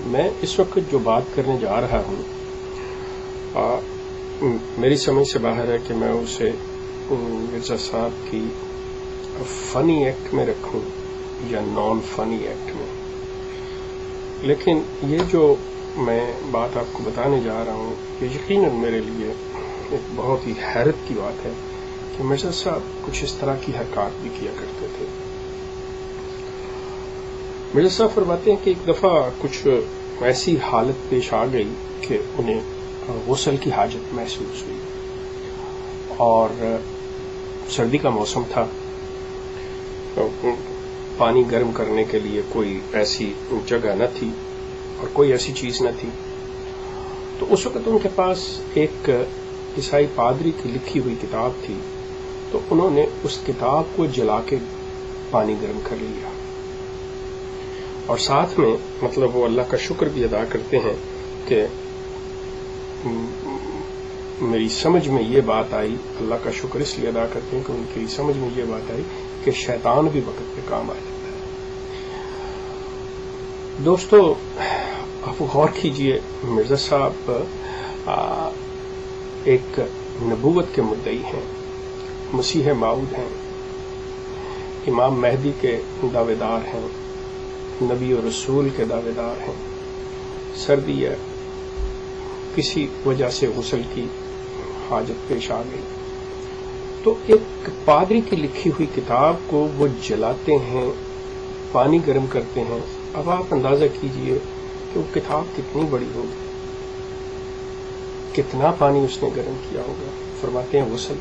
میں اس وقت جو بات کرنے جا رہا ہوں میری سمجھ سے باہر ہے کہ میں اسے مرزا صاحب کی فنی ایکٹ میں رکھوں یا نان فنی ایکٹ میں. لیکن یہ جو میں بات آپ کو بتانے جا رہا ہوں یہ یقیناً میرے لیے ایک بہت ہی حیرت کی بات ہے کہ مرزا صاحب کچھ اس طرح کی حرکات بھی کیا کرتے تھے. مرزا صاحب فرماتے ہیں کہ ایک دفعہ کچھ ایسی حالت پیش آ گئی کہ انہیں غسل کی حاجت محسوس ہوئی اور سردی کا موسم تھا. پانی گرم کرنے کے لیے کوئی ایسی جگہ نہ تھی اور کوئی ایسی چیز نہ تھی. تو اس وقت ان کے پاس ایک عیسائی پادری کی لکھی ہوئی کتاب تھی. تو انہوں نے اس کتاب کو جلا کے پانی گرم کر لیا اور ساتھ میں مطلب وہ اللہ کا شکر بھی ادا کرتے ہیں کہ میری سمجھ میں یہ بات آئی. اللہ کا شکر اس لیے ادا کرتے ہیں کہ ان کی سمجھ میں یہ بات آئی کہ شیطان بھی وقت پہ کام آ جاتا ہے. دوستو آپ غور کیجئے مرزا صاحب ایک نبوت کے مدعی ہیں, مسیح موعود ہیں, امام مہدی کے دعوے دار ہیں, نبی و رسول کے دعوے دار ہیں. سردی ہے, کسی وجہ سے غسل کی حاجت پیش آ گئی تو ایک پادری کی لکھی ہوئی کتاب کو وہ جلاتے ہیں, پانی گرم کرتے ہیں. اب آپ اندازہ کیجئے کہ وہ کتاب کتنی بڑی ہوگی, کتنا پانی اس نے گرم کیا ہوگا. فرماتے ہیں غسل.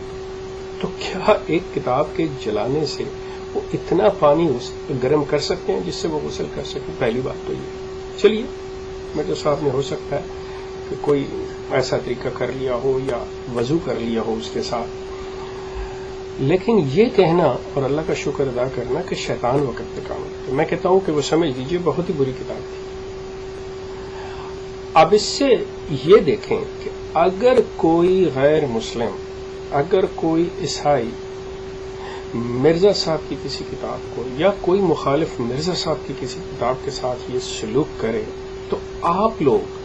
تو کیا ایک کتاب کے جلانے سے وہ اتنا پانی گرم کر سکتے ہیں جس سے وہ غسل کر سکیں؟ پہلی بات تو یہ. چلیے مرزا صاحب نے ہو سکتا ہے کہ کوئی ایسا طریقہ کر لیا ہو یا وضو کر لیا ہو اس کے ساتھ, لیکن یہ کہنا اور اللہ کا شکر ادا کرنا کہ شیطان وقت پہ کام کرتا ہے, میں کہتا ہوں کہ وہ سمجھ لیجیے بہت ہی بری کتاب تھی. اب اس سے یہ دیکھیں کہ اگر کوئی غیر مسلم, اگر کوئی عیسائی مرزا صاحب کی کسی کتاب کو یا کوئی مخالف مرزا صاحب کی کسی کتاب کے ساتھ یہ سلوک کرے تو آپ لوگ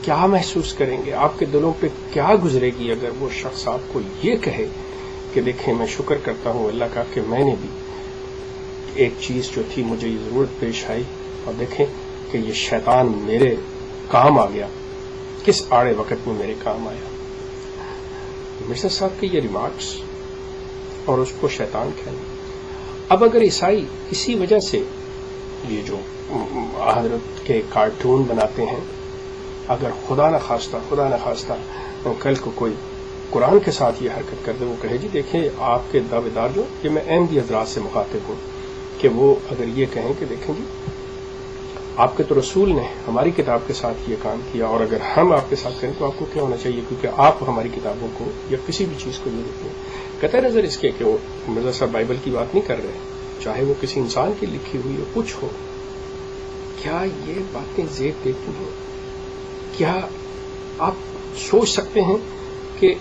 کیا محسوس کریں گے؟ آپ کے دلوں پہ کیا گزرے گی اگر وہ شخص آپ کو یہ کہے کہ دیکھیں میں شکر کرتا ہوں اللہ کا کہ میں نے بھی ایک چیز جو تھی مجھے یہ ضرورت پیش آئی اور دیکھیں کہ یہ شیطان میرے کام آ گیا, کس آڑے وقت میں میرے کام آیا. مرزا صاحب کے یہ ریمارکس اور اس کو شیطان کہنا. اب اگر عیسائی اسی وجہ سے یہ جو حضرت کے کارٹون بناتے ہیں, اگر خدا نخواستہ کل کو کوئی قرآن کے ساتھ یہ حرکت کر دے, وہ کہے جی دیکھیں آپ کے دعوے دار جو کہ میں احمدی حضرات سے مخاطب ہوں کہ وہ اگر یہ کہیں کہ دیکھیں جی آپ کے تو رسول نے ہماری کتاب کے ساتھ یہ کام کیا اور اگر ہم آپ کے ساتھ کریں تو آپ کو کیا ہونا چاہیے, کیونکہ آپ ہماری کتابوں کو یا کسی بھی چیز کو یہ دیتے ہیں. قطع نظر اس کے کہ وہ مرزا صاحب بائبل کی بات نہیں کر رہے, چاہے وہ کسی انسان کی لکھی ہوئی ہو کچھ ہو, کیا یہ باتیں زیب دیتی ہیں؟ کیا آپ سوچ سکتے ہیں کہ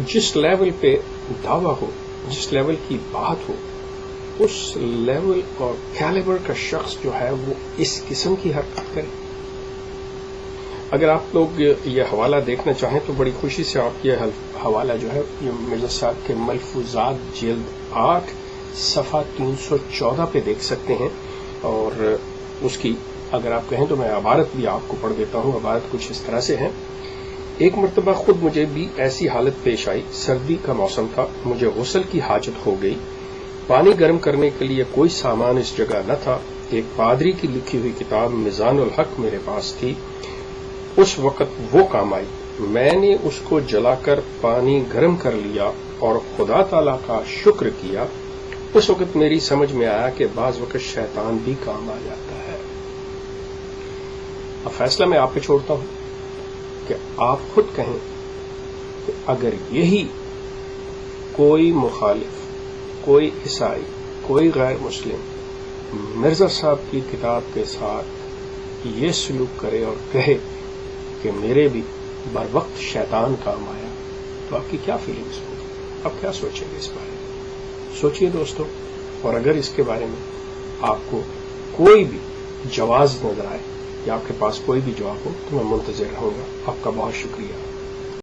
جس لیول پہ دعویٰ ہو, جس لیول کی بات ہو, اس لیول اور کیلیبر کا شخص جو ہے وہ اس قسم کی حرکت کرے؟ اگر آپ لوگ یہ حوالہ دیکھنا چاہیں تو بڑی خوشی سے آپ یہ حوالہ جو ہے یہ مرزا صاحب کے ملفوظات جلد 8 صفحہ 314 پہ دیکھ سکتے ہیں. اور اس کی اگر آپ کہیں تو میں عبارت بھی آپ کو پڑھ دیتا ہوں. عبارت کچھ اس طرح سے ہے. ایک مرتبہ خود مجھے بھی ایسی حالت پیش آئی, سردی کا موسم تھا, مجھے غسل کی حاجت ہو گئی. پانی گرم کرنے کے لیے کوئی سامان اس جگہ نہ تھا. ایک پادری کی لکھی ہوئی کتاب میزان الحق میرے پاس تھی. اس وقت وہ کام آئی. میں نے اس کو جلا کر پانی گرم کر لیا اور خدا تعالی کا شکر کیا. اس وقت میری سمجھ میں آیا کہ بعض وقت شیطان بھی کام آ جاتا ہے. اب فیصلہ میں آپ پہ چھوڑتا ہوں کہ آپ خود کہیں کہ اگر یہی کوئی مخالف, کوئی عیسائی, کوئی غیر مسلم مرزا صاحب کی کتاب کے ساتھ یہ سلوک کرے اور کہے کہ میرے بھی بر وقت شیطان کام آیا, تو آپ کی کیا فیلنگز ہوگی؟ آپ کیا سوچیں گے اس بارے میں؟ سوچئے دوستو. اور اگر اس کے بارے میں آپ کو کوئی بھی جواز نظر آئے یا آپ کے پاس کوئی بھی جواب ہو تو میں منتظر رہوں گا. آپ کا بہت شکریہ.